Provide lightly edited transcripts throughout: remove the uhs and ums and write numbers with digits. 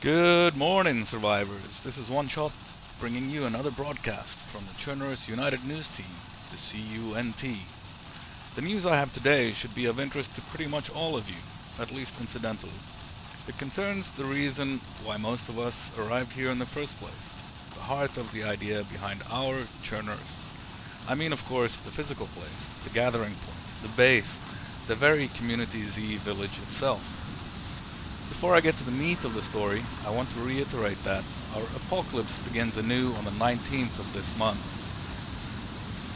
Good morning, survivors. This is One Shot bringing you another broadcast from the Cherners United News Team, the CUNT. The news I have today should be of interest to pretty much all of you, at least incidentally. It concerns the reason why most of us arrived here in the first place, the heart of the idea behind our Cherners. I mean, of course, the physical place, the gathering point, the base, the very CommunityZ village itself. Before I get to the meat of the story, I want to reiterate that our apocalypse begins anew on the 19th of this month.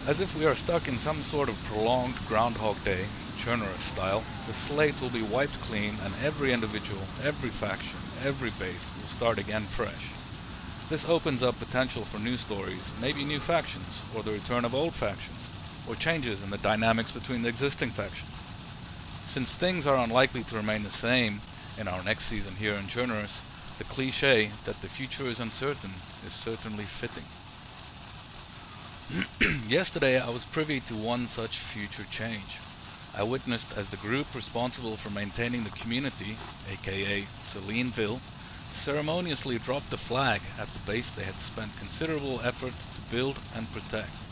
As if we are stuck in some sort of prolonged Groundhog Day, Cherners style, the slate will be wiped clean and every individual, every faction, every base will start again fresh. This opens up potential for new stories, maybe new factions, or the return of old factions, or changes in the dynamics between the existing factions. Since things are unlikely to remain the same in our next season here in Cherners, the cliché that the future is uncertain is certainly fitting. Yesterday I was privy to one such future change. I witnessed as the group responsible for maintaining the community, aka Seleneville, ceremoniously dropped the flag at the base they had spent considerable effort to build and protect.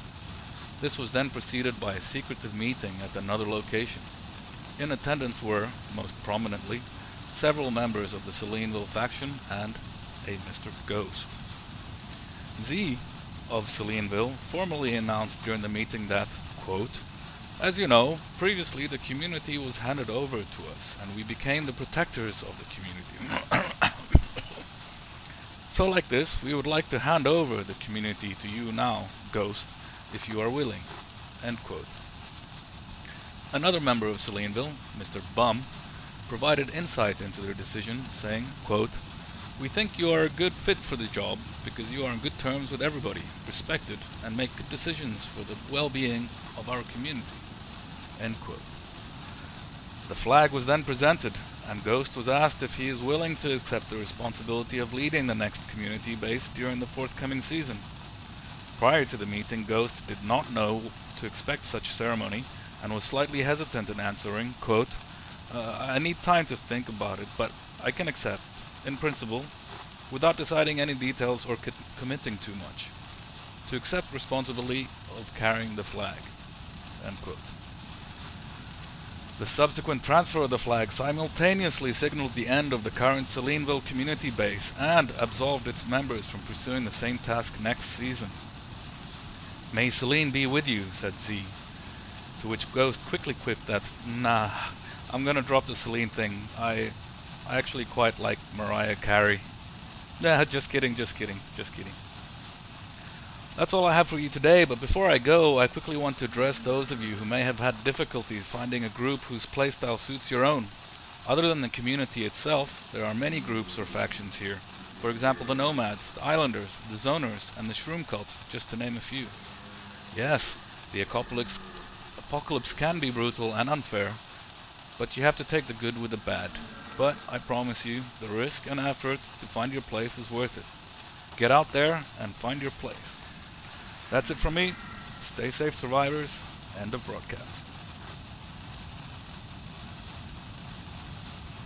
This was then preceded by a secretive meeting at another location. In attendance were, most prominently, several members of the Seleneville faction and a Mr. Ghost. Z of Seleneville formally announced during the meeting that, quote, "As you know, previously the community was handed over to us and we became the protectors of the community. So like this, we would like to hand over the community to you now, Ghost, if you are willing." End quote. Another member of Seleneville, Mr. Bum, provided insight into their decision, saying, quote, "We think you are a good fit for the job because you are on good terms with everybody, respected, and make good decisions for the well-being of our community." End quote. The flag was then presented, and Ghost was asked if he is willing to accept the responsibility of leading the next community base during the forthcoming season. Prior to the meeting, Ghost did not know to expect such ceremony and was slightly hesitant in answering, quote, "I need time to think about it, but I can accept, in principle, without deciding any details or committing too much, to accept responsibility of carrying the flag." End quote. The subsequent transfer of the flag simultaneously signaled the end of the current Seleneville community base and absolved its members from pursuing the same task next season. "May Selene be with you," said Z, to which Ghost quickly quipped that, "Nah, I'm gonna drop the Selene thing. I actually quite like Mariah Carey." Nah, just kidding. That's all I have for you today, but before I go, I quickly want to address those of you who may have had difficulties finding a group whose playstyle suits your own. Other than the community itself, there are many groups or factions here. For example, the Nomads, the Islanders, the Zoners, and the Shroom Cult, just to name a few. Yes, the apocalypse can be brutal and unfair, but you have to take the good with the bad. But I promise you, the risk and effort to find your place is worth it. Get out there and find your place. That's it from me. Stay safe, survivors. End of broadcast.